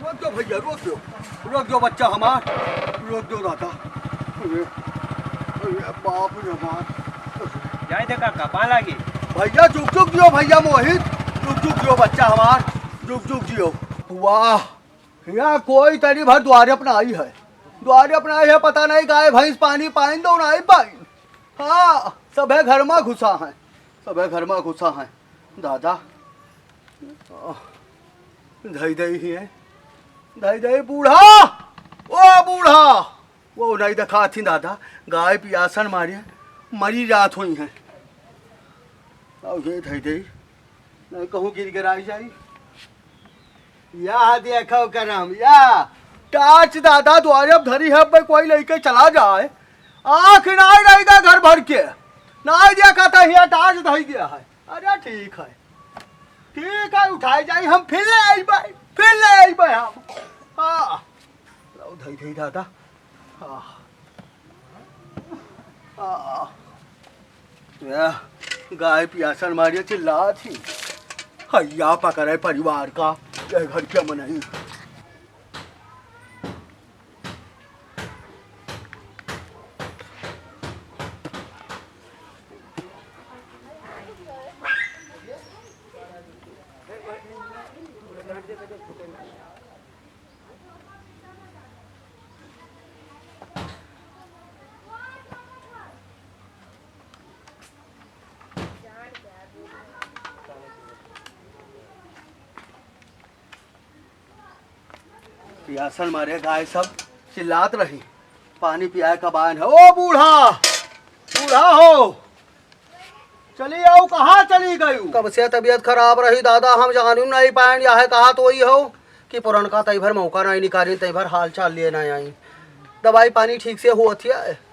रोक दो भैया, रोक दो बच्चा हमार, रोक दो दादा। अरे अरे बाप रे बाप। जाए दे काका पा लागी भैया जुग जुग जियो भैया मोहित, जुग जुग जियो बच्चा हमार, जुग जुग जियो। वाह, यहाँ कोई तरी भर द्वारे अपना आई है, द्वारे अपना आई है। पता नहीं गाय भैंस पानी पाइन दो नहीं पाइन। हाँ सबे घर में घुसा है, सबे घर में घुसा है। दादा धई दई ही है, धई दई बूढ़ा, ओ बूढ़ा वो नहीं देखा थी दादा, गाय पियासन मारिए मरी जात हुई है। अब ये धई दई नहीं कहूँ गिर गिराई जाई। या देखो करम या टाच दादा द्वारे अब धरी है भाई, कोई लेके चला जाए आँख नहीं रहेगा घर भर के, नहीं देखा था ये टाच धई दिया है। अरे ठीक है, ठीक है उठाई जाई, हम फिर ले आई भाई, फिर ले आई भाई हम। हाँ धई धई दादा। हाँ गाय पियासन मारिए चिल्ला थी, हैया पकड़े परिवार का ये घर के मन नहीं। पियासन मारे गाय सब चिल्लात रही, पानी पियाए का बान है। ओ बूढ़ा, बूढ़ा हो चली आओ, कहाँ चली गई? कब से तबीयत खराब रही दादा, हम जान नहीं पाए। या है कहा तो वही हो कि पुरान का तई भर मौका नहीं निकाली, तई भर हाल चाल लिए नहीं आई। दवाई पानी ठीक से हुआ थी?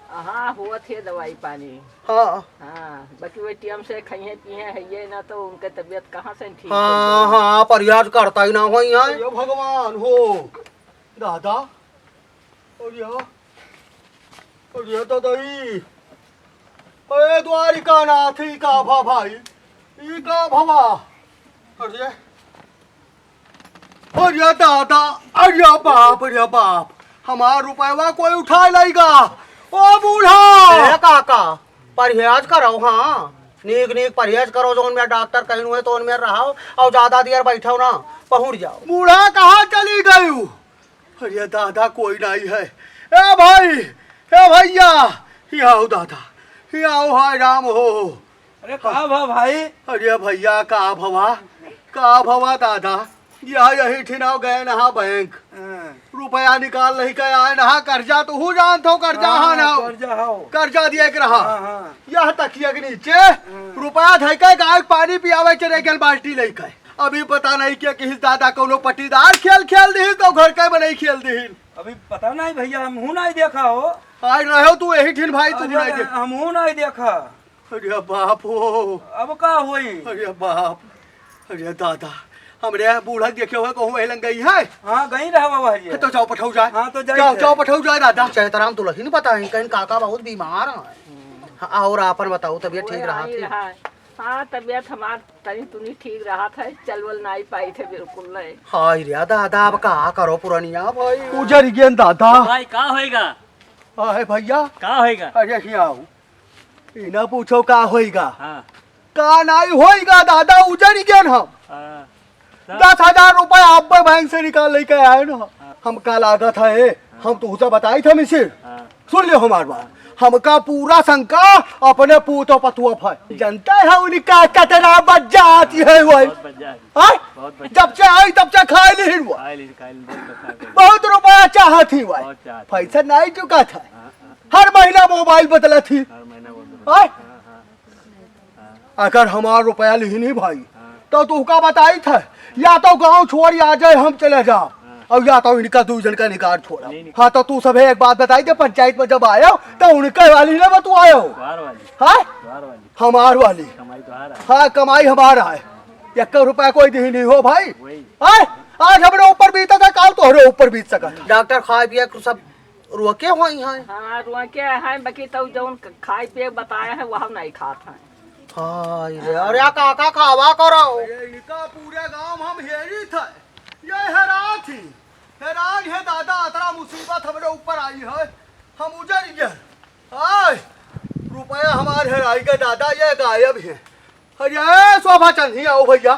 हाँ हुआ थे दवाई पानी। हाँ हाँ बाकी वो टीएम से खाइए पिए है ये ना, तो उनके तबीयत कहाँ से ठीक। हाँ हाँ प्रयास करता ही ना हो यहाँ। भगवान हो दादा, अरे तो दई अरे द्वारिका नाथ ही का भा भाई, ई का भवा। अरे अरे दादा, अरे बाप रे बाप, हमारा रुपया कोई उठा लेगा। ओ बूढ़ा काका परहेज करो, हाँ नीक नीक परहेज करो, जो में डॉक्टर कहीं हुए तो उनमें रहो और ज्यादा देर बैठो ना पहुंच जाओ। बूढ़ा कहाँ चली गई? अरे दादा कोई नहीं है। ए भाई, ए भैया, यहाँ आओ दादा, यहाँ आओ। हाय राम हो। अरे कहा भा भाई? अरे भैया का भवा दादा, यही ठिनाव गए नहा बैंक, रुपया निकाल नहीं गए आए नहा कर्जा, तो हूँ जानते हो कर्जा। हाँ ना कर्जा दिया के रहा, यह तकिया के नीचे रुपया धई के गाय पानी पियावे चले गए बाल्टी लेके। अभी पता नहीं क्या किस दादा कोनो पट्टीदार खेल खेल दी तो घर के में नहीं खेल दी। अभी पता नहीं भैया, हम हूँ नहीं देखा हो। आज रहो तू यही ठिन भाई, तू नहीं देख। हम हूँ नहीं देखा। अरे बाप हो, अब का हुई? अरे बाप, अरे दादा हमरे बूढ़ा देखे हुए कहूँ वही लग गई है। हाँ गई रहा बाबा जी। तो जाओ पठाऊ जाए। हाँ तो जाओ पठाऊ जाए दादा। चैतराम तुला ही नहीं पता है, कहीं काका बहुत बीमार है। और आपन बताओ तबीयत ठीक रहा थी? हाँ तबीयत हमार तनी तुनी ठीक रहा था, चल वल नहीं पाई थे बिल्कुल नहीं। हाय रे दादा, अब का करो पुरानिया भाई, उजर गया दादा। भाई का होएगा? हाय भैया का होएगा? अरे आओ, इना पूछो का होएगा। हाँ का नहीं होएगा दादा, उजर गया हम। 10,000 रुपए आप बैंक से निकाल लेके आए ना। हम का लागत है, हम तुझसे बताई थे मिसिर। सुन लियो हमारी बात, हमका पूरा शंका अपने पूतो पतुआ है। जनता है उनका कतना बच जाती है वही। जब से आई तब से खा ली बहुत रुपया चाहती वही, पैसा नहीं चुका था। हर महीना मोबाइल बदला थी। अगर हमारा रुपया ली भाई तो तू का बताई था, या तो गांव छोड़ आ जाए हम चले जाओ, और या तो इनका 2 जन का निकाल छोड़ा। हाँ तो तू सब एक बात बताई थी, पंचायत में जब आयो तो उनके वाली ने बतू आयो। हाँ हमार वाली, हाँ कमाई हमारा है, 1 रुपया कोई दी नहीं हो भाई। आज हमारे ऊपर बीता था, काल तो ऊपर बीत सका। डॉक्टर खाए पिए सब रोके हुई हैं। हाँ रोके हैं, बाकी तो जो खाए पिए बताया है वह नहीं खाते हैं। अरे काका खावा करो, इनका पूरे गांव हम हेरी थे, ये हरा थी। हैरान है दादा, इतना मुसीबत हमारे ऊपर आई है, हम उजड़ गए। आय रुपया हमारे हेराई के दादा, ये गायब है। अरे शोभा चंद ही आओ भैया,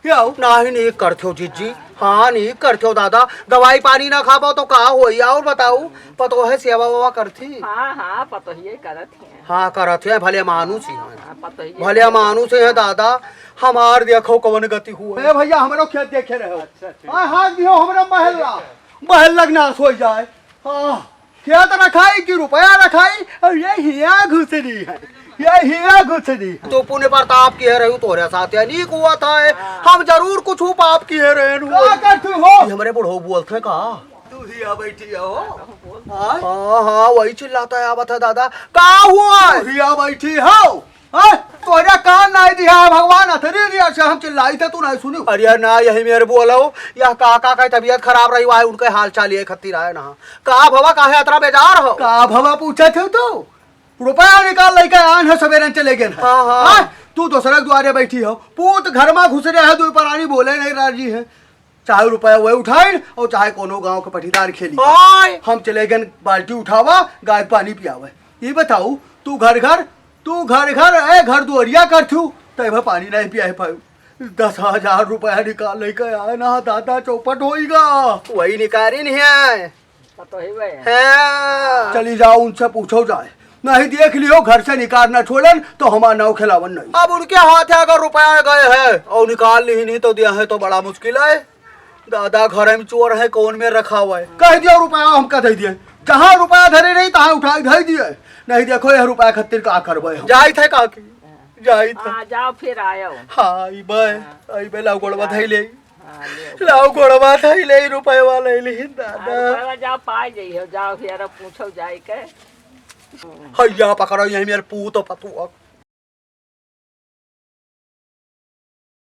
ही आओ। नहीं करते हो जीजी, हाँ नहीं करते हो दादा, दवाई पानी ना खा पाओ तो कहा हो। और बताओ पतो है सेवा वेवा करती? हाँ हाँ पतो ही करत है। हाँ करत है, भले मानुस ही है, हाँ, पतो ही भले मानुस है दादा। हमार देखो कवन गति हुआ भैया, हमारो खेत देखे रहे हो। हाँ हाँ दियो हमरा महल लगना सो जाए। हाँ खेत रखाई कि रुपया रखाई, और ये हिया घुसरी है, ये हिया घुसरी। तो पुण्य प्रताप किए रहे तोरे साथ नहीं हुआ था, हम जरूर कुछ पाप किए रहे हो। हमारे बुढ़ो बोलते का तू हिया बैठी हो। हाँ हाँ वही चिल्लाता है आवत है दादा, का हुआ हिया बैठी हो। तोरा कान नहीं दिया भगवान, अथरी दिया से हम चिल्लाई थे तू नहीं सुनी। अरे ना यही मेरे बोलो, यह काका का तबीयत खराब रही हुआ है, उनके हाल चाल ये खत्ती रहा है ना। का भवा काहे इतना बेजार हो? का भवा पूछे थे तो रुपया निकाल लेके आन है, सवेरे चले गए। हाँ हाँ तू तो सड़क द्वारे बैठी हो, पूत घर में घुस रहे है, दो प्राणी बोले नहीं राजी है। चाहे रुपया वही उठाए और चाहे कोनो गांव के पटीदार खेली, हम चले गए बाल्टी उठावा, गाय पानी पियावे। ये बताऊ तू घर घर ए घर दुआरिया कर थू तब पानी नहीं पिया पाऊ। 10,000 रुपया निकाल लेके आए ना दादा, चौपट होगा। वही निकाली नहीं है, पतो ही वे चली जाओ उनसे पूछो जाए, नहीं देख लियो घर से निकाल ना छोड़न तो हमारा नाव खिलावन नहीं। अब उनके हाथ है अगर रुपया गए है और निकाल ली नहीं तो दिया है तो बड़ा मुश्किल है दादा। घर में चोर है, कौन में रखा हुआ है, कह दिया रुपया हमका दे दिए। जहाँ रुपया धरे नहीं तहाँ उठा दे दिए। नहीं देखो यह रुपया खत्तिर का करबे जाई थे काकी, जाई थे। जाओ फिर आयो। हाँ आई बे लाव गोड़वा धई ले, लाव गोड़वा धई ले, रुपया वाला ले दादा। जाओ पाई जाइयो, जाओ फिर पूछो जाई के। हैया पकड़ो यही मेरे पूत पतुआ।